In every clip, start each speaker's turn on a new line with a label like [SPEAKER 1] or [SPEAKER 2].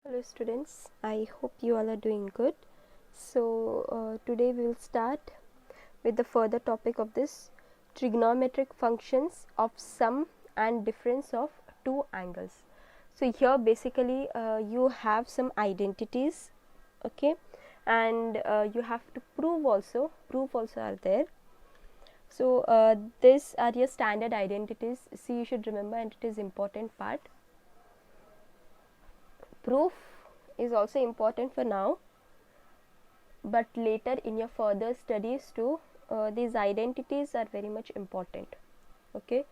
[SPEAKER 1] Hello students, I hope you all are doing good. Today we will start with the further topic of this trigonometric functions of sum and difference of two angles. So here basically you have some identities, okay, and you have to prove also are there. So these are your standard identities. See, you should remember, and it is important part. Proof is also important for now, but later in your further studies too, these identities are very much important. Okay,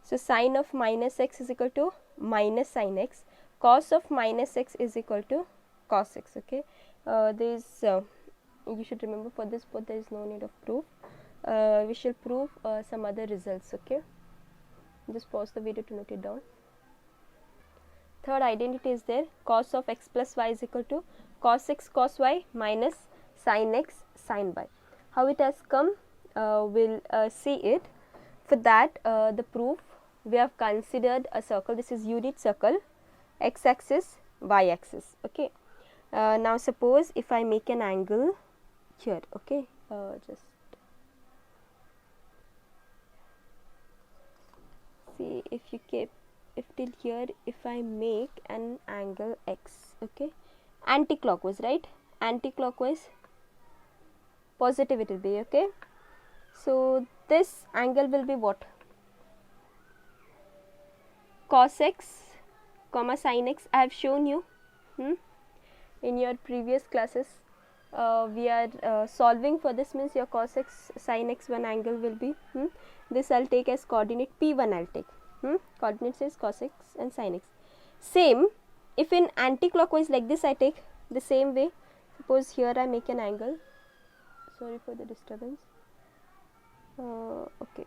[SPEAKER 1] so sine of minus x is equal to minus sine x, cos of minus x is equal to cos x. Okay, you should remember, for this but there is no need of proof. We shall prove some other results. Okay, just pause the video to note it down. Third identity is there, cos of x plus y is equal to cos x cos y minus sin x sin y. How it has come, we'll see it. For that, the proof, we have considered a circle. This is unit circle, x axis, y axis. Okay. Now suppose if I make an angle here. Okay, just see, if you keep, if till here, if I make an angle x, okay, anti-clockwise, right, anti-clockwise, positive it will be. Okay, so this angle will be what? Cos x comma sin x. I have shown you in your previous classes. We are solving for this, means your cos x sin x one angle will be this I'll take as coordinate p1. I'll take coordinate says cos x and sin x. Same, if in anti-clockwise like this I take the same way. Suppose here I make an angle, sorry for the disturbance. Okay,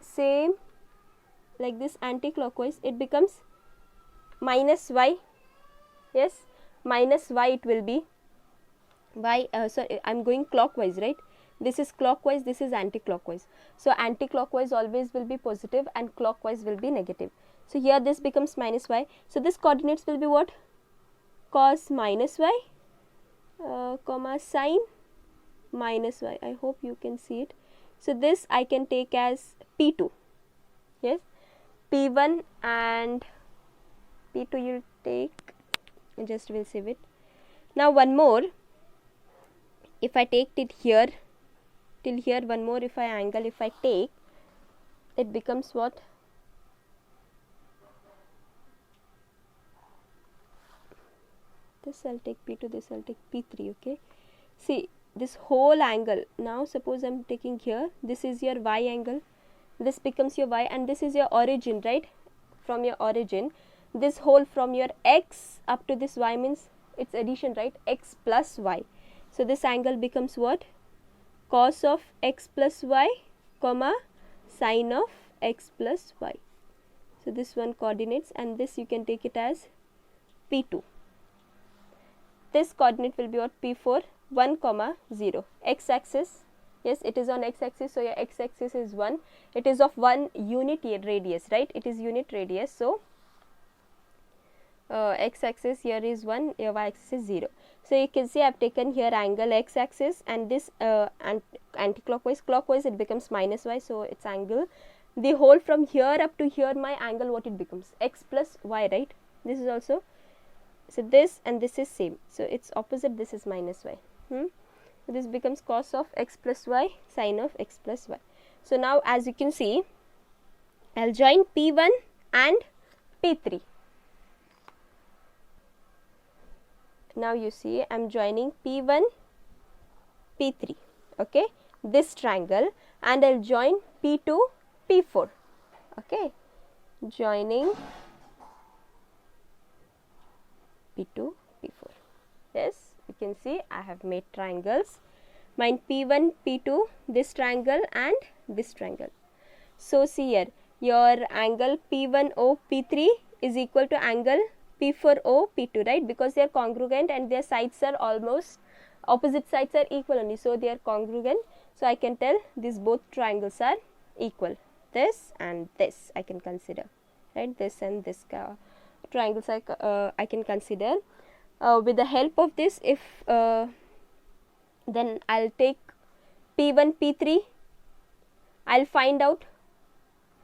[SPEAKER 1] same like this anti-clockwise, it becomes minus y. Yes, minus y it will be. Y, sorry, I am going clockwise, right? This is clockwise, this is anti-clockwise. So anti-clockwise always will be positive and clockwise will be negative. So here this becomes minus y. So this coordinates will be what? Cos minus y comma sin minus y. I hope you can see it. So this I can take as P2. Yes, P1 and P2 you take, just will save it. Now one more, if I take it here till here, one more, if I angle, if I take, it becomes what? This I'll take P2, this I'll take P3. Okay, see this whole angle. Now suppose I'm taking here, this is your y angle, this becomes your y, and this is your origin, right? From your origin, this whole from your x up to this y means it's addition, right? X plus y. So this angle becomes what? Cos of x plus y comma sin of x plus y. So this one coordinates, and this you can take it as P2. This coordinate will be what? P4, 1 comma 0. X axis, yes, it is on x axis, so your x axis is 1. It is of 1 unit radius, right? It is unit radius, so x axis here is 1, your y axis is 0. So you can see I have taken here angle x axis, and this anti-clockwise, clockwise it becomes minus y, so its angle, the whole from here up to here, my angle what it becomes? X plus y, right? This is also, so this and this is same, so it's opposite, this is minus y. This becomes cos of x plus y sin of x plus y. So now as you can see, I'll join P1 and P3. Now you see I'm joining P1, P3, okay, this triangle, and I'll join P2, P4, okay, joining P2, P4. Yes, you can see I have made triangles, mine P1, P2, this triangle and this triangle. So see here, your angle P1O, P3 is equal to angle P4O, P2, right? Because they are congruent and their sides are almost, opposite sides are equal only, so they are congruent. So I can tell these both triangles are equal. This and this I can consider, right? This and this triangles I can consider. With the help of this, if then I'll take P1, P3. I'll find out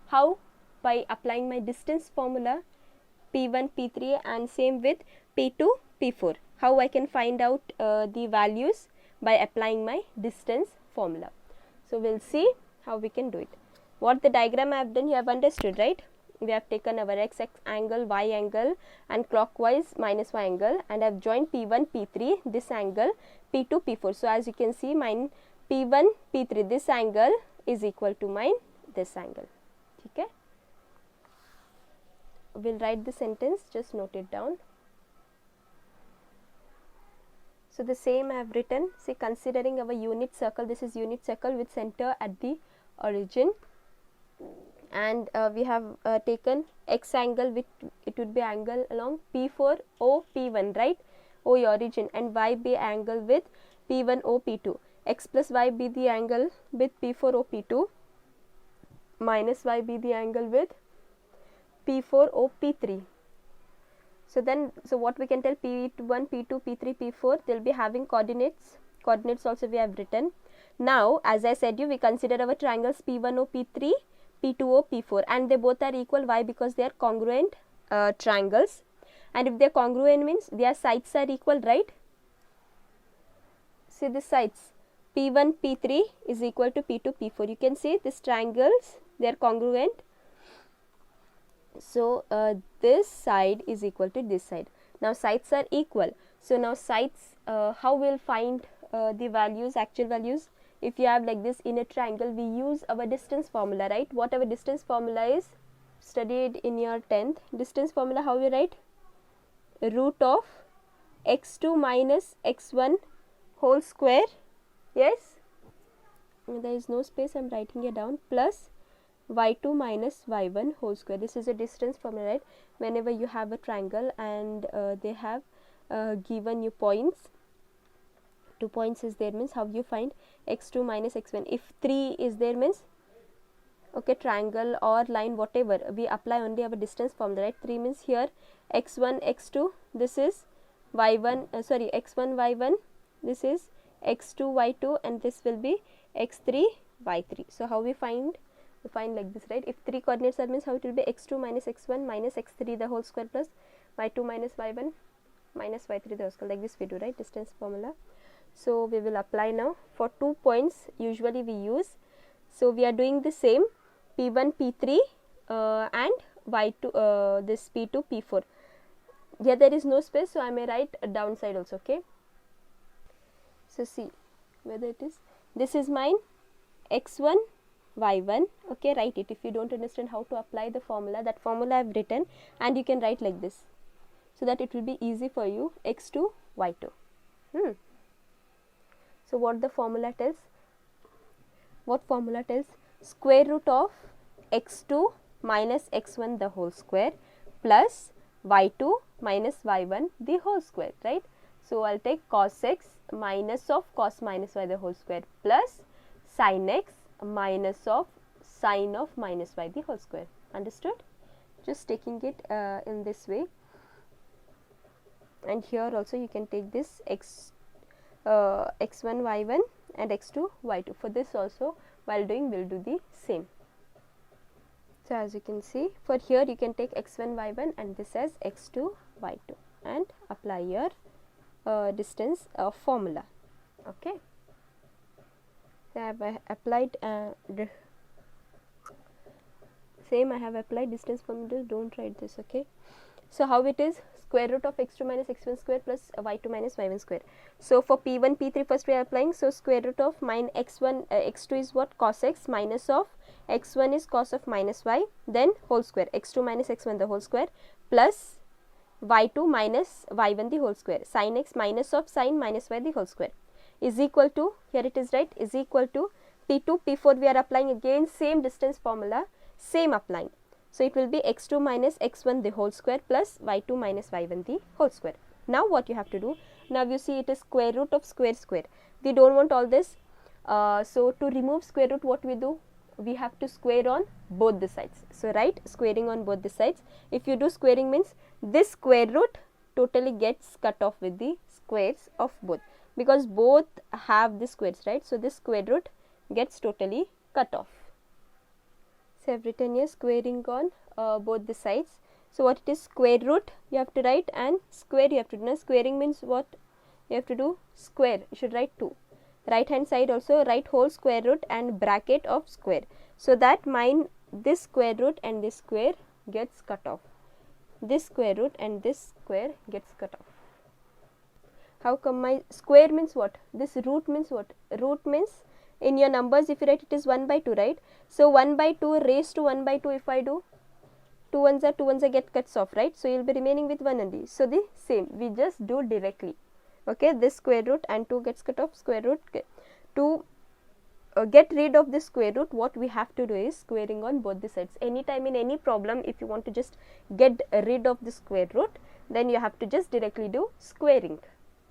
[SPEAKER 1] how, by applying my distance formula P1, P3, and same with P2, P4. How I can find out the values by applying my distance formula. So we'll see how we can do it. What the diagram I have done, you have understood, right? We have taken our x angle, y angle, and clockwise minus y angle, and I have joined P1, P3, this angle, P2, P4. So as you can see, mine P1, P3, this angle is equal to mine this angle. Okay? We'll write the sentence, just note it down. So the same I have written. See, considering our unit circle, this is unit circle with center at the origin, and we have taken x angle, which it would be angle along P4 O P1, right? O origin, and y be angle with P1 O P2. X plus y be the angle with P4 O P2, minus y be the angle with P4 O P3. So then, so what we can tell, P1, P2, P3, P4, they will be having coordinates. Coordinates also we have written. Now, as I said you, we consider our triangles P1O, P3, P2O, P4, and they both are equal. Why? Because they are congruent triangles, and if they are congruent means their sides are equal, right? See the sides, P1, P3 is equal to P2, P4. You can see these triangles, they are congruent. So this side is equal to this side. Now sides are equal. So now sides, how we'll find the values, actual values? If you have like this in a triangle, we use our distance formula, right? What our distance formula is, studied in your 10th. Distance formula, how you write? Root of x2 minus x1 whole square. Yes, there is no space, I am writing it down, plus y2 minus y1 whole square. This is a distance formula, right? Whenever you have a triangle and they have given you points, 2 points is there, means how you find x2 minus x1. If 3 is there means, okay, triangle or line, whatever, we apply only our distance formula, right? 3 means here x1, x2, this is y1, x1, y1, this is x2, y2, and this will be x3, y3. So how we find? We find like this, right? If 3 coordinates are means, how it will be x2 minus x1 minus x3 the whole square plus y2 minus y1 minus y3 the whole square. Like this we do, right? Distance formula. So we will apply now for 2 points usually we use. So we are doing the same, P1, P3 and y2, this P2, P4. Here there is no space, so I may write a downside also, okay? So see whether it is, this is mine x1, y1, okay, write it. If you don't understand how to apply the formula, that formula I have written, and you can write like this, so that it will be easy for you, x2, y2. So what the formula tells? What formula tells? Square root of x2 minus x1 the whole square plus y2 minus y1 the whole square, right? So I'll take cos x minus of cos minus y the whole square plus sin x minus of sin of minus y the whole square. Understood? Just taking it in this way. And here also you can take this x1 y1 and x2 y2. For this also, while doing, we'll do the same. So as you can see, for here you can take x1 y1 and this as x2 y2 and apply your distance formula. Okay, so I have applied same, I have applied distance formula, don't write this, okay? So how it is? Square root of x2 minus x1 square plus y2 minus y1 square. So for P1, P3 first we are applying. So square root of mine x1, x2 is what? Cos x, minus of x1 is cos of minus y, then whole square, x2 minus x1 the whole square plus y2 minus y1 the whole square, sin x minus of sin minus y the whole square is equal to, here it is, right, is equal to P2, P4 we are applying again same distance formula, same applying. So it will be x2 minus x1 the whole square plus y2 minus y1 the whole square. Now what you have to do? Now you see it is square root of square square. We don't want all this. So to remove square root, what we do? we have to square on both the sides. So write squaring on both the sides. If you do squaring means this square root totally gets cut off with the squares of both, because both have the squares, right? So this square root gets totally cut off. So I have written here squaring on both the sides. So what it is, square root you have to write and square you have to do. Now squaring means what you have to do, square, you should write 2. Right hand side also write whole square root and bracket of square, so that this square root and this square gets cut off. This square root and this square gets cut off. How come my square means what? This root means what? Root means in your numbers if you write it is 1 by 2, right? So 1 by 2 raised to 1 by 2 if I do, 2 ones are get cuts off, right? So you will be remaining with 1 only. So the same, we just do directly. Okay, this square root and 2 gets cut off, square root. To get rid of this square root, what we have to do is squaring on both the sides. Anytime in any problem, if you want to just get rid of the square root, then you have to just directly do squaring.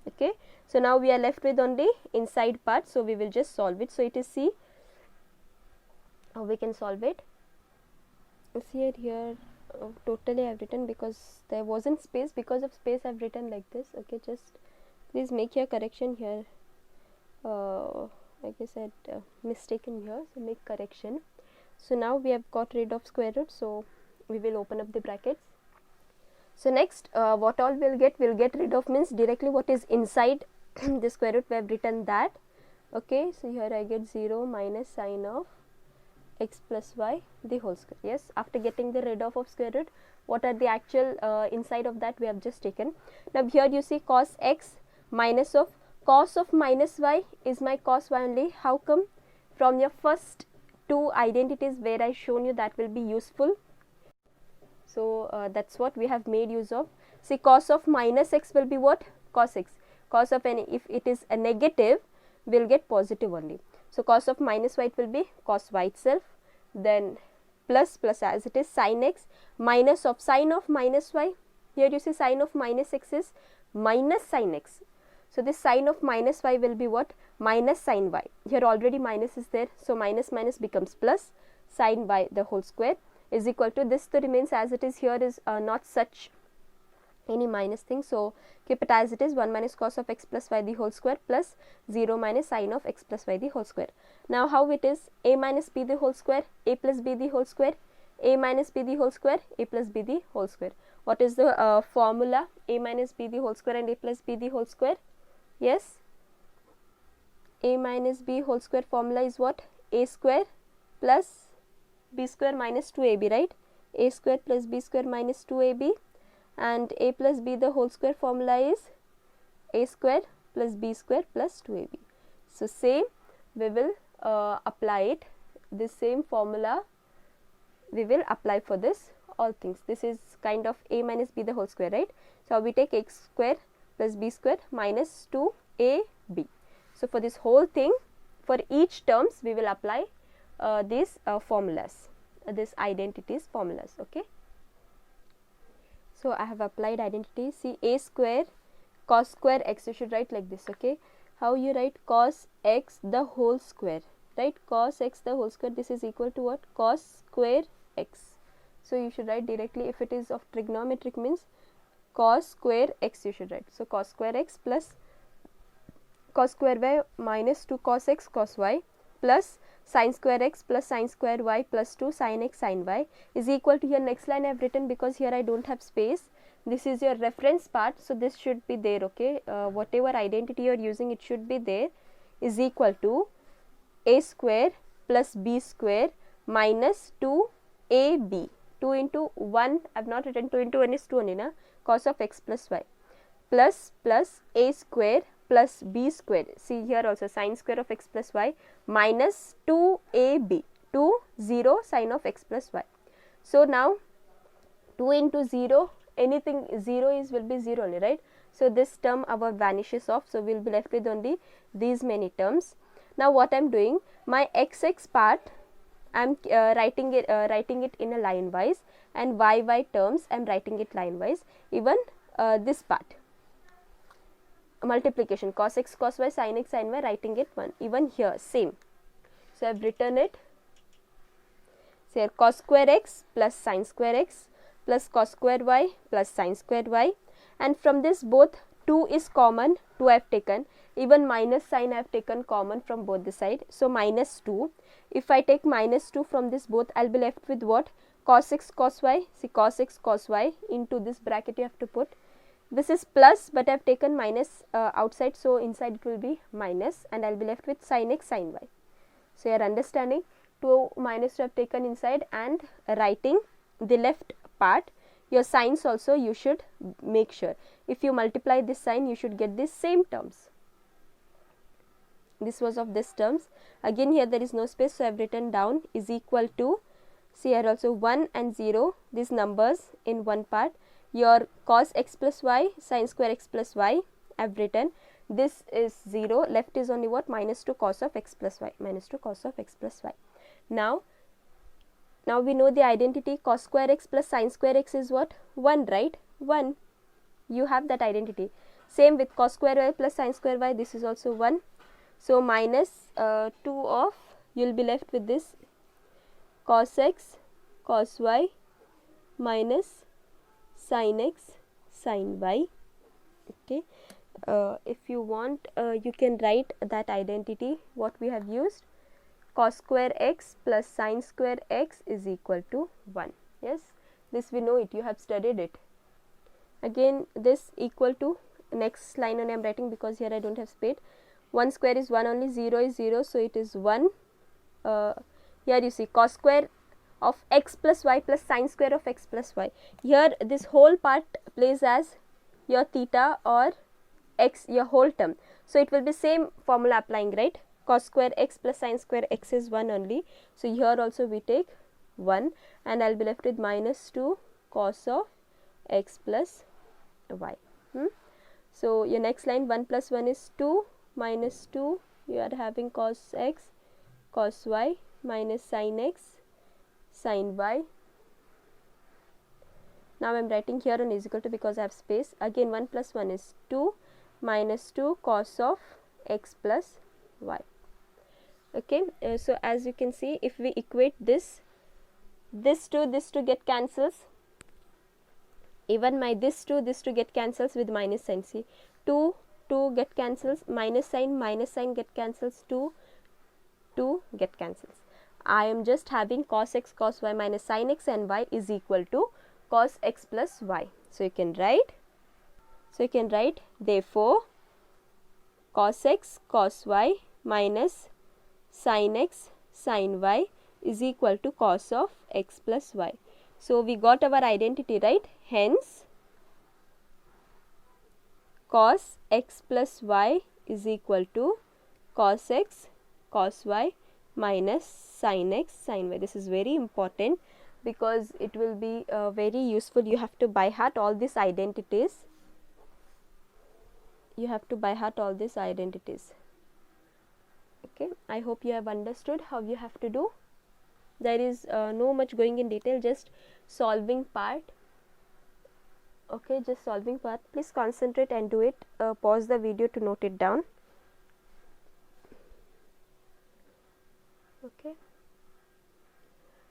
[SPEAKER 1] Okay, so now we are left with only inside part, so we will just solve it. So it is, see how we can solve it. See here totally I have written because there wasn't space. Because of space I have written like this. Okay, just please make your correction here. Like I said, mistaken here, so make correction. So now we have got rid of square root, so we will open up the brackets. So next what all we'll get rid of means directly what is inside the square root, we have written that. Okay, so here I get 0 minus sine of x plus y the whole square. Yes, after getting the rid of square root, what are the actual inside of that we have just taken. Now here you see cos x minus of cos of minus y is my cos y only. How come? From your first 2 identities where I shown you, that will be useful. So that's what we have made use of. See, cos of minus x will be what? Cos x. Cos of any, if it is a negative, we will get positive only. So cos of minus y, it will be cos y itself, then plus as it is sin x, minus of sine of minus y. Here you see sine of minus x is minus sin x. So this sine of minus y will be what? Minus sin y. Here already minus is there, so minus becomes plus. Sin y the whole square is equal to this, so remains as it is. Here is not such any minus thing, so keep it as it is, 1 minus cos of x plus y the whole square plus 0 minus sine of x plus y the whole square. Now how it is? A minus b the whole square, a plus b the whole square, a minus b the whole square, a plus b the whole square. What is the formula? A minus b the whole square and a plus b the whole square. Yes, a minus b whole square formula is what? A square plus b square minus 2ab, right? A square plus b square minus 2ab, and a plus b the whole square formula is a square plus b square plus 2ab. So same we will apply it, this same formula we will apply for this all things. This is kind of a minus b the whole square, right? So we take x square plus b square minus 2ab. So for this whole thing, for each terms we will apply these formulas, this identities formulas. Okay, so I have applied identity. See, a square cos square x, you should write like this. Okay, how you write? Cos x the whole square, right? Cos x the whole square, this is equal to what? Cos square x. So you should write directly, if it is of trigonometric means cos square x you should write. So cos square x plus cos square y minus 2 cos x cos y plus sin square x plus sin square y plus 2 sin x sin y is equal to, here next line I have written because here I don't have space. This is your reference part, so this should be there. Okay, whatever identity you are using, it should be there, is equal to a square plus b square minus 2ab. 2 into 1, I have not written 2 into 1 is 2 only, na? Cos of x plus y plus a square plus b square. See here also sin square of x plus y minus 2ab, 2 0 sin of x plus y. So now 2 into 0, anything 0 is will be 0 only, right? So this term our vanishes off, so we will be left with only these many terms. Now what I am doing, my xx part I am writing it in a line wise, and yy terms I am writing it line wise. Even this part multiplication cos x cos y sin x sin y, writing it one, even here same. So I have written it So here cos square x plus sin square x plus cos square y plus sin square y, and from this both 2 is common, 2 I have taken, even minus sign I have taken common from both the side, so minus 2. If I take minus 2 from this both, I will be left with what? Cos x cos y. See, cos x cos y into this bracket you have to put. This is plus, but I have taken minus outside, so inside it will be minus, and I will be left with sin x sin y. So you are understanding, 2 minus 2 I have taken inside, and writing the left part. Your signs also you should make sure. If you multiply this sign, you should get these same terms. This was of this terms. Again here there is no space, so I have written down is equal to, see here also 1 and 0, these numbers in one part. Your cos x plus y, sin square x plus y I have written. This is 0, left is only what? Minus 2 cos of x plus y, minus 2 cos of x plus y. Now we know the identity, cos square x plus sin square x is what? 1, right? 1. You have that identity. Same with cos square y plus sin square y, this is also 1. So minus 2 of, you will be left with this cos x cos y minus sin x sin y. Okay. If you want, you can write that identity what we have used. Cos square x plus sin square x is equal to 1. Yes, this we know it, you have studied it. Again this equal to, next line only I am writing because here I do not have space. 1 square is 1 only, 0 is 0, so it is 1. Here you see cos square of x plus y plus sin square of x plus y. Here this whole part plays as your theta or x, your whole term. So it will be same formula applying, right? Cos square x plus sin square x is 1 only. So here also we take 1, and I will be left with minus 2 cos of x plus y. So your next line, 1 plus 1 is 2, minus 2, you are having cos x cos y minus sin x sin y. Now I am writing here on is equal to, because I have space. Again 1 plus 1 is 2, minus 2 cos of x plus y. Okay, so as you can see, if we equate this to get cancels, even my this to get cancels with minus sign. See, 2 get cancels, minus sign get cancels, 2 get cancels. I am just having cos x cos y minus sin x and y is equal to cos x plus y. So you can write, therefore cos x cos y minus sin x sin y is equal to cos of x plus y. So we got our identity, right? Hence cos x plus y is equal to cos x cos y minus sin x sin y. This is very important because it will be very useful. You have to by heart all these identities. Okay, I hope you have understood how you have to do. There is no much going in detail, just solving part. Okay, just solving part. Please concentrate and do it. Pause the video to note it down. Okay.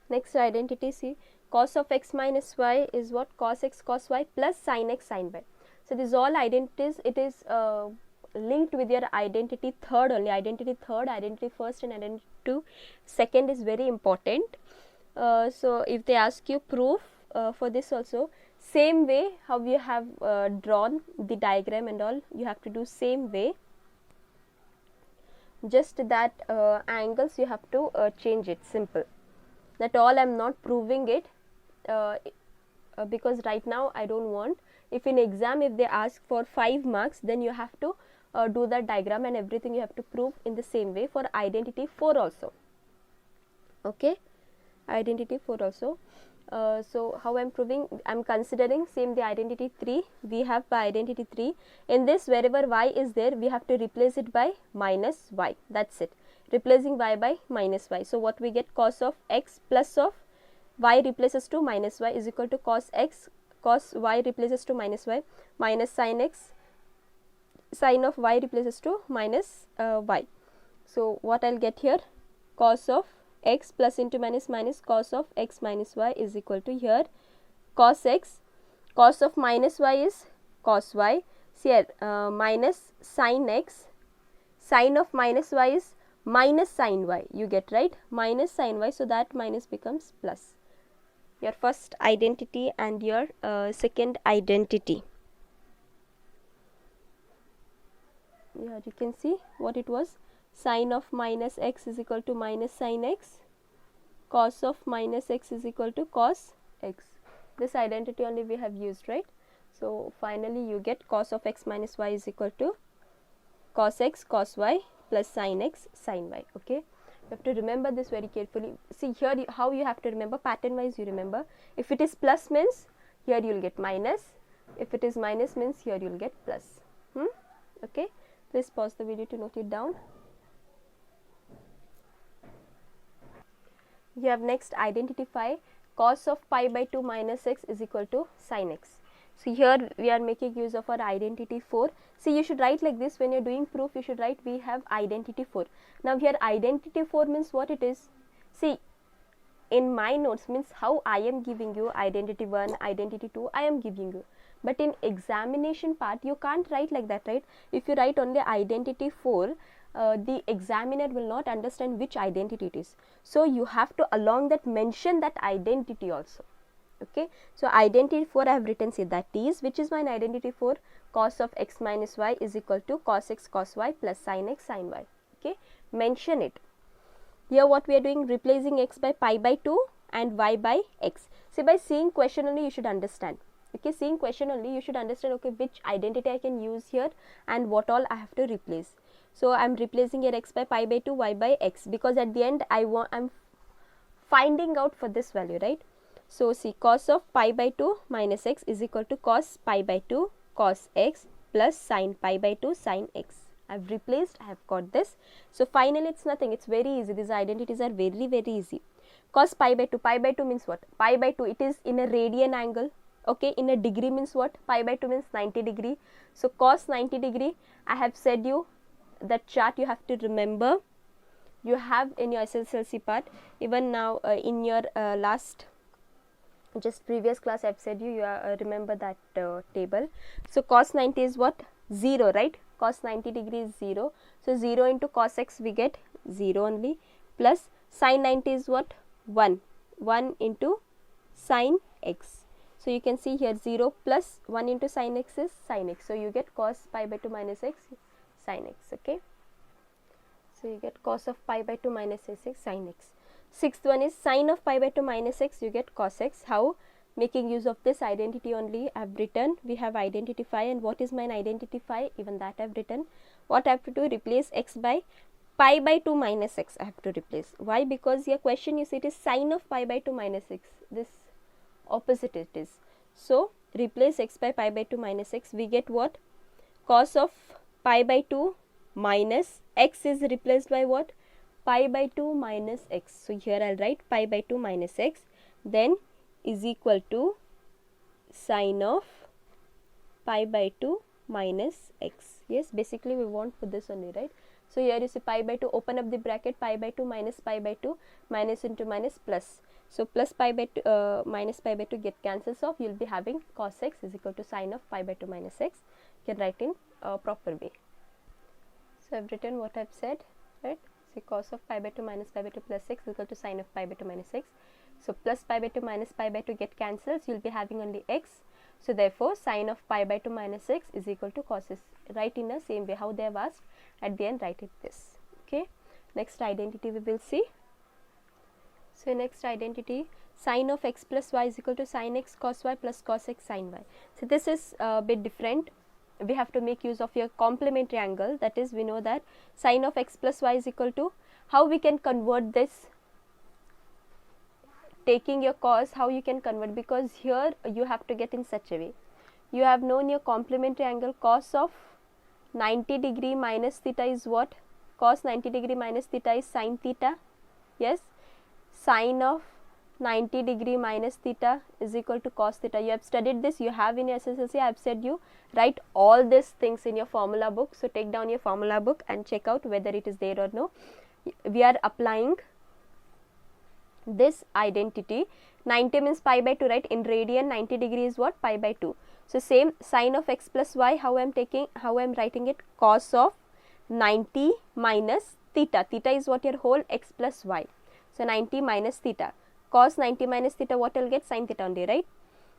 [SPEAKER 1] Next identity, see, cos of x minus y is what? Cos x cos y plus sin x sin y. So these all identities, it is linked with your identity third only. Identity third, identity first, and identity two. Second is very important. So if they ask you proof for this also, same way how you have drawn the diagram and all, you have to do same way. Just that angles you have to change it, simple. That all I am not proving it because right now I don't want. If in exam, if they ask for 5 marks, then you have to do the diagram and everything you have to prove in the same way for identity 4 also. Okay, identity 4 also. So how I am proving? I am considering same the identity 3. We have by identity 3. In this, wherever y is there, we have to replace it by minus y. That's it. Replacing y by minus y. So what we get? Cos of x plus of y replaces to minus y is equal to cos x cos y replaces to minus y minus sin x sin of y replaces to minus y. So what I'll get here? Cos of x plus into minus minus cos of x minus y is equal to here cos x, cos of minus y is cos y, here minus sin x, sin of minus y is minus sin y, you get, right, minus sin y, so that minus becomes plus. Your first identity and your second identity. Yeah, you can see what it was, sin of minus x is equal to minus sin x, cos of minus x is equal to cos x. This identity only we have used, right? So finally you get cos of x minus y is equal to cos x cos y plus sin x sin y. Okay, you have to remember this very carefully. See here how you have to remember, pattern wise you remember. If it is plus means here you will get minus, if it is minus means here you will get plus. Okay, please pause the video to note it down. You have next identify cos of pi by 2 minus x is equal to sin x. So here we are making use of our identity 4. See, you should write like this when you are doing proof, you should write we have identity 4. Now here identity 4 means what it is. See, in my notes means how I am giving you identity 1, identity 2, I am giving you. But in examination part you can't write like that, right? If you write only identity 4, the examiner will not understand which identity it is. So you have to along that mention that identity also. Okay, so identity 4 I have written, say that is, which is my identity 4, cos of x minus y is equal to cos x cos y plus sin x sin y. Okay, mention it. Here what we are doing, replacing x by pi by 2 and y by x. See, by seeing question only you should understand. Okay, seeing question only you should understand, okay, which identity I can use here and what all I have to replace. So I am replacing here x by pi by 2, y by x, because at the end I am finding out for this value, right? So see, cos of pi by 2 minus x is equal to cos pi by 2 cos x plus sin pi by 2 sin x. I have replaced, I have got this. So finally it's nothing, it's very easy, these identities are very easy. Cos pi by 2 means what? Pi by 2, it is in a radian angle. Okay, in a degree means what? Pi by 2 means 90 degree. So cos 90 degree, I have said you that chart you have to remember. You have in your SSLC part, even now in your last just previous class I have said you remember that table. So cos 90 is what? 0, right? Cos 90 degree is 0. So 0 into cos x we get 0 only, plus sin 90 is what? 1 into sin x. So you can see here 0 plus 1 into sin x is sin x. So you get cos pi by 2 minus x sin x. Okay, so you get cos of pi by 2 minus x sin x. Sixth one is sin of pi by 2 minus x, you get cos x. How? Making use of this identity only I have written. We have identity 5, and what is my identity 5? Even that I have written. What I have to do? Replace x by pi by 2 minus x I have to replace. Why? Because your question you see it is sin of pi by 2 minus x. This opposite it is. So replace x by pi by 2 minus x. We get what? Cos of pi by 2 minus x is replaced by what? Pi by 2 minus x. So here I will write pi by 2 minus x, then is equal to sin of pi by 2 minus x. Yes, basically we want for this only, right? So here you see pi by 2, open up the bracket, pi by 2 minus pi by 2, minus into minus plus. So plus pi by 2 minus pi by 2 get cancels off. You will be having cos x is equal to sin of pi by 2 minus x. You can write in a proper way. So I have written what I have said, right? So cos of pi by 2 minus pi by 2 plus x is equal to sin of pi by 2 minus x. So plus pi by 2 minus pi by 2 get cancels, you will be having only x. So therefore sin of pi by 2 minus x is equal to cos x. Write in the same way how they have asked, at the end write it this. Okay, next identity we will see. So next identity, sin of x plus y is equal to sin x cos y plus cos x sin y. So this is a bit different. We have to make use of your complementary angle, that is we know that sin of x plus y is equal to, how we can convert this, taking your cos, how you can convert, because here you have to get in such a way. You have known your complementary angle, cos of 90 degree minus theta is what? Cos 90 degree minus theta is sin theta. Yes, sin of 90 degree minus theta is equal to cos theta. You have studied this, you have in your SSLC. I have said you write all these things in your formula book. So take down your formula book and check out whether it is there or no. We are applying this identity. 90 means pi by 2, right? In radian 90 degree is what? Pi by 2. So same sine of x plus y, how I am writing it? Cos of 90 minus theta. Theta is what? Your whole x plus y. So 90 minus theta. Cos 90 minus theta, what I will get? Sin theta only, right?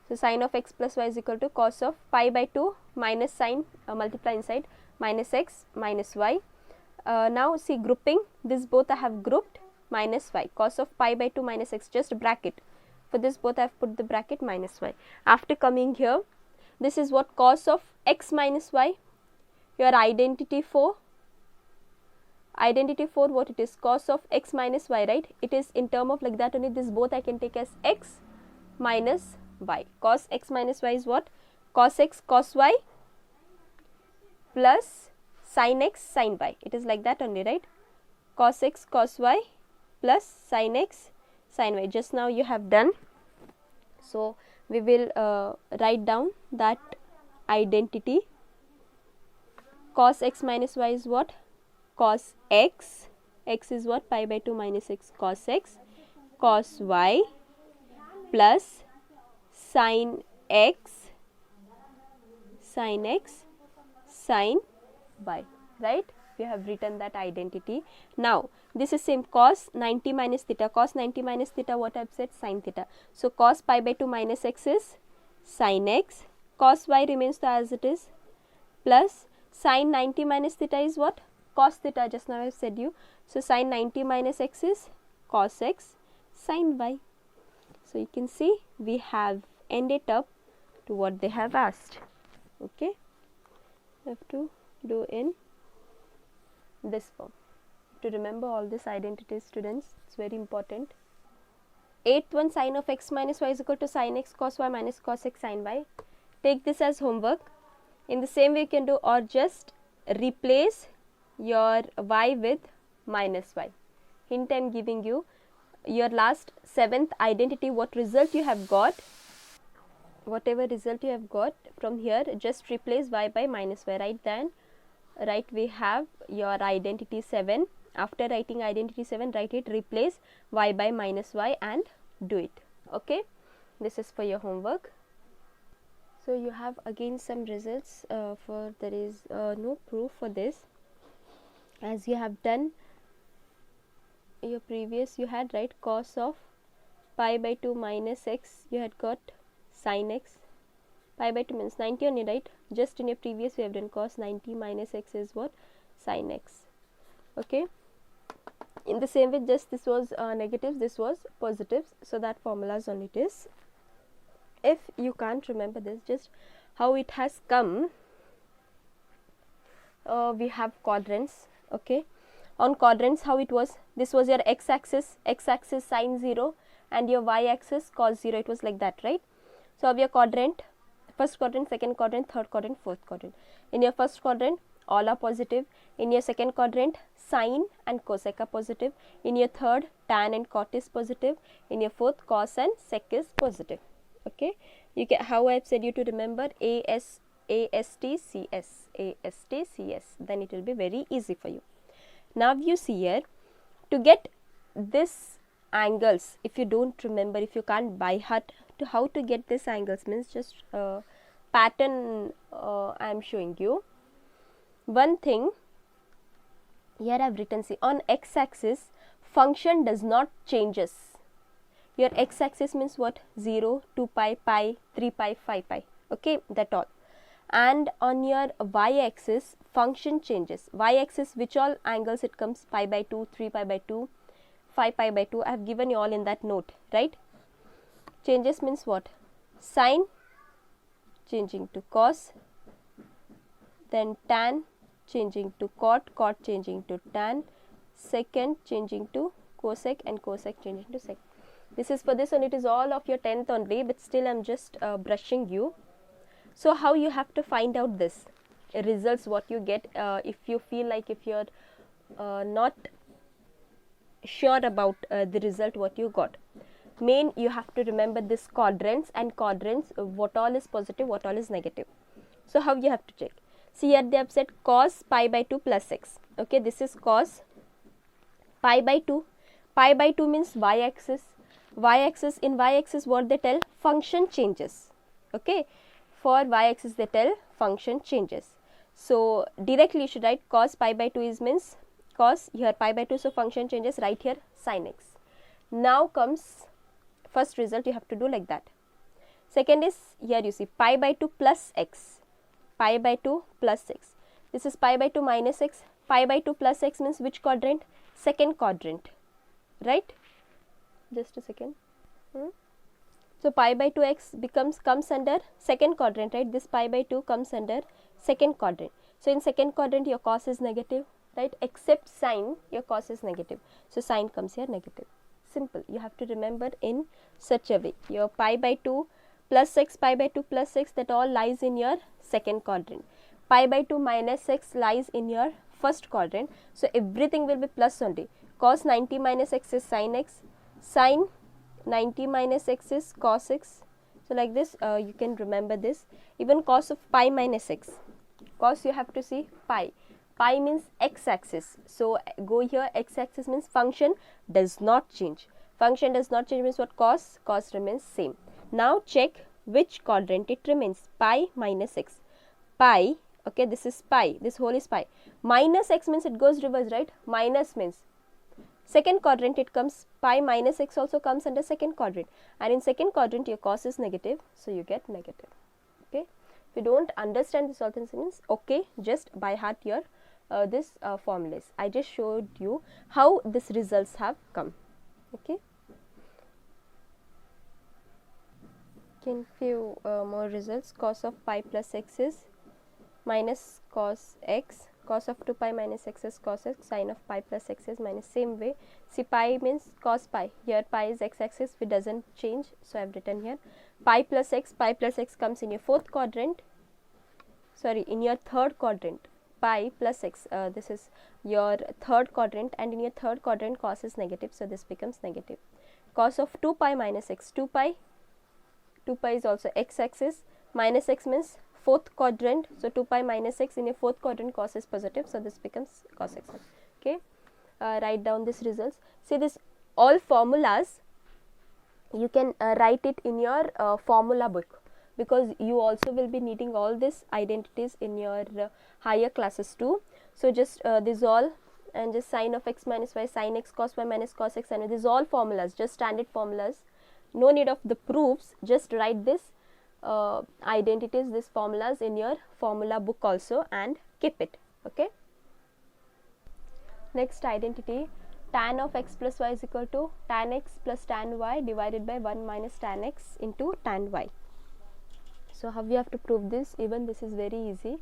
[SPEAKER 1] So sine of x plus y is equal to cos of pi by 2 minus sine, multiply inside, minus x minus y. Now see grouping, this both I have grouped, minus y. Cos of pi by 2 minus x, just bracket. For this both I have put the bracket minus y. After coming here, this is what? Cos of x minus y. Your identity 4. Identity 4, what it is? Cos of x minus y, right? It is in term of like that only. This both I can take as x minus y. Cos x minus y is what? Cos x cos y plus sin x sin y. It is like that only, right? Cos x cos y plus sin x sin y. Just now you have done. So we will write down that identity. Cos x minus y is what? Cos x. X is what? Pi by 2 minus x cos x cos y plus sin x sin y, right? We have written that identity. Now this is same, cos 90 minus theta. Cos 90 minus theta, what I have said? Sin theta. So cos pi by 2 minus x is sin x, cos y remains as it is, plus sin 90 minus theta is what? Cos theta, just now I have said you. So sin 90 minus x is cos x sin y. So you can see we have ended up to what they have asked. Okay, you have to do in this form. To remember all these identities, students, it's very important. 8th one, sin of x minus y is equal to sin x cos y minus cos x sin y. Take this as homework. In the same way you can do, or just replace your y with minus y. Hint I am giving you. Your last 7th identity, what result you have got, whatever result you have got from here, just replace y by minus y. Right, we have your identity 7. After writing identity 7, write it, replace y by minus y and do it. Okay, this is for your homework. So you have again some results for, there is no proof for this, as you have done your previous, you had, right, cos of pi by 2 minus x, you had got sin x. Pi by 2 means 90 only, right? Just in your previous we have done cos 90 minus x is what? Sin x. Okay, in the same way, just this was negatives, this was positives, so that formulas only it is. If you can't remember this, just how it has come, we have quadrants. Okay, on quadrants, how it was? This was your x axis sin 0 and your y axis cos 0. It was like that, right? So of your quadrant, first quadrant, second quadrant, third quadrant, fourth quadrant. In your first quadrant, all are positive. In your second quadrant, sine and cosec are positive. In your third, tan and cot is positive. In your fourth, cos and sec is positive. Okay, you can, how I have said you to remember, ASTCS, then it will be very easy for you. Now you see here, to get this angles, if you don't remember, if you can't by heart to how to get this angles, means just pattern I am showing you. One thing here I have written, see, on x axis function does not changes. Your x axis means what? 0, 2 pi, pi, 3 pi, 5 pi. Okay, that all. And on your y axis function changes. Y axis, which all angles it comes? Pi by 2, 3 pi by 2, 5 pi by 2. I have given you all in that note, right? Changes means what? Sine changing to cos, then tan changing to cot, cot changing to tan, secant changing to cosec, and cosec changing to sec. This is for this, and it is all of your 10th only, but still I am just brushing you. So how you have to find out this results, what you get, if you feel like, if you are not sure about the result what you got. Main, you have to remember this quadrants, and quadrants, what all is positive, what all is negative. So how you have to check? See, here they have said cos pi by 2 plus x. Okay, this is cos pi by 2. Pi by 2 means y axis. y-axis, in y-axis what they tell? Function changes. Okay, for y-axis they tell function changes. So directly you should write cos pi by 2 is means cos, here pi by 2, so function changes, write here sin x. Now comes first result, you have to do like that. Second is, here you see pi by 2 plus x, pi by 2 plus x. This is pi by 2 minus x. Pi by 2 plus x means which quadrant? Second quadrant, right? Just a second. So pi by 2x comes under second quadrant, right? This pi by 2 comes under second quadrant. So in second quadrant your cos is negative, right? Except sine, your cos is negative. So sine comes here negative. Simple. You have to remember in such a way. Your pi by 2 plus x, pi by 2 plus x, that all lies in your second quadrant. Pi by 2 minus x lies in your first quadrant. So everything will be plus only. Cos 90 minus x is sin x. Sin 90 minus x is cos x. So like this you can remember this. Even cos of pi minus x. Cos you have to see pi. Pi means x axis. So go here, x axis means function does not change. Function does not change means what? Cos. Cos remains same. Now check which quadrant it remains. Pi minus x. Pi, okay, this is pi. This whole is pi. Minus x means it goes reverse, right? Minus means second quadrant it comes. Pi minus x also comes under second quadrant. And in second quadrant your cos is negative. So you get negative. Okay. If you don't understand this all things means, okay, just by heart your this formulas. I just showed you how these results have come. Okay. Can few more results. Cos of pi plus x is minus cos x. Cos of 2 pi minus x is cos x. Sin of pi plus x is minus. Same way. See, pi means cos pi. Here pi is x axis, which doesn't change. So I have written here pi plus x. Pi plus x comes in your fourth quadrant. Sorry, in your third quadrant. Pi plus x, this is your third quadrant, and in your third quadrant cos is negative, so this becomes negative. Cos of 2 pi minus x, 2 pi is also x axis, minus x means fourth quadrant, so 2 pi minus x, in your fourth quadrant cos is positive, so this becomes cos x. Okay, write down these results. See, this all formulas you can write it in your formula book, because you also will be needing all these identities in your higher classes too. So just this all, and just sin of x minus y, sin x cos y minus cos x, and these all formulas, just standard formulas. No need of the proofs, just write this identities, these formulas in your formula book also, and keep it. Okay. Next identity, tan of x plus y is equal to tan x plus tan y divided by 1 minus tan x into tan y. So how we have to prove this? Even this is very easy.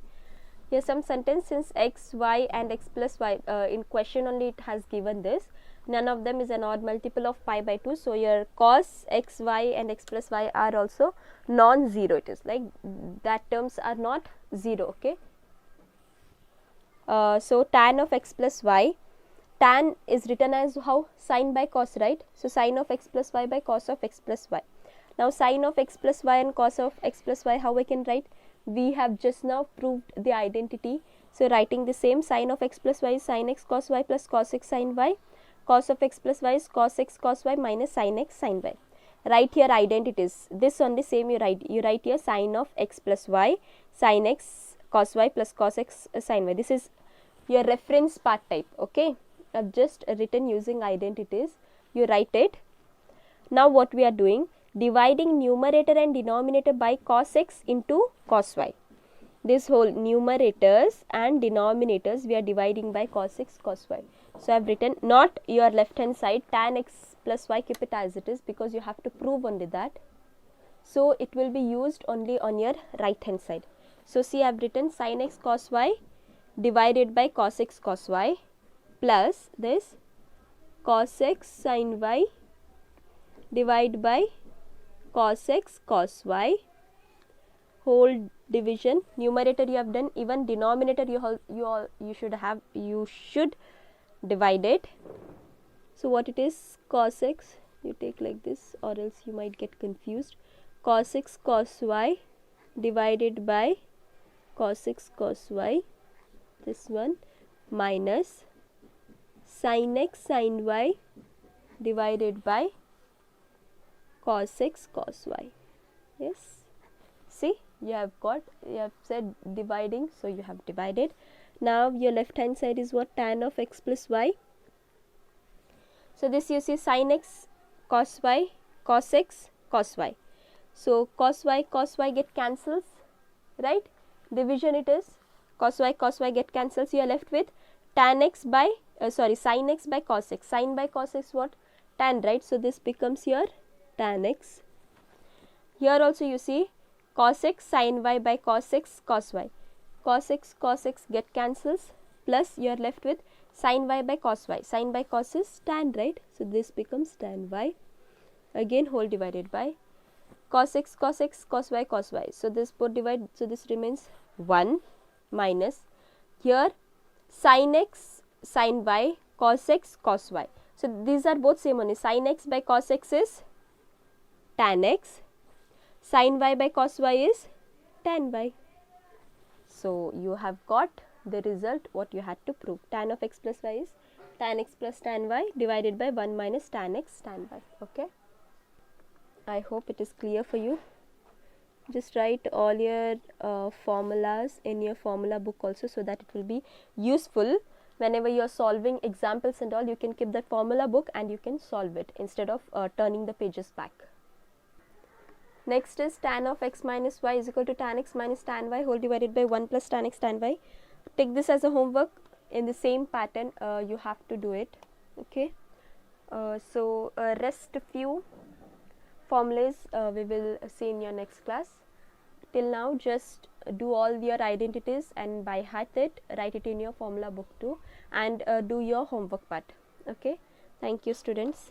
[SPEAKER 1] Here some sentence, since x, y and x plus y, in question only it has given this. None of them is an odd multiple of pi by 2. So your cos x, y and x plus y are also non-zero. It is like that terms are not zero. Okay. So tan of x plus y, tan is written as how? Sin by cos, right? So sin of x plus y by cos of x plus y. Now sin of x plus y and cos of x plus y, how we can write? We have just now proved the identity. So writing the same, sin of x plus y is sin x cos y plus cos x sin y. Cos of x plus y is cos x cos y minus sin x sin y. Write here identities. This on the same you write. You write here sin of x plus y, sin x cos y plus cos x sin y. This is your reference part type. Okay. I've just written using identities. You write it. Now what we are doing? Dividing numerator and denominator by cos x into cos y. This whole numerators and denominators we are dividing by cos x cos y. So I have written not your left hand side tan x plus y, keep it as it is, because you have to prove only that. So it will be used only on your right hand side. So see, I have written sin x cos y divided by cos x cos y plus this cos x sin y divided by cos x cos y whole division. Numerator you have done, even denominator you should divide it. So what it is? Cos x, you take like this, or else you might get confused. Cos x cos y divided by cos x cos y, this one, minus sin x sin y divided by cos x cos y. Yes, see, you have said dividing, so you have divided. Now your left hand side is what? Tan of x plus y. So this you see sin x cos y, cos x cos y. So cos y get cancels, right? Division it is, cos y get cancels. You are left with tan x by sin x by cos x. Sin by cos x what? Tan, right? So this becomes your tan x. Here also you see cos x sin y by cos x cos y. Cos x get cancels, plus you are left with sin y by cos y. Sin by cos is tan, right? So this becomes tan y. Again whole divided by cos x cos y cos y. So this both divide, so this remains 1 minus here sin x sin y cos x cos y. So these are both same only. Sin x by cos x is tan x, sin y by cos y is tan y. So you have got the result what you had to prove. Tan of x plus y is tan x plus tan y divided by 1 minus tan x tan y. Okay, I hope it is clear for you. Just write all your formulas in your formula book also, so that it will be useful whenever you are solving examples and all. You can keep that formula book and you can solve it instead of turning the pages back. Next is tan of x minus y is equal to tan x minus tan y whole divided by 1 plus tan x tan y. Take this as a homework. In the same pattern you have to do it. Okay, so rest few formulas we will see in your next class. Till now just do all your identities and by heart it, write it in your formula book too, and do your homework part. Okay, thank you students.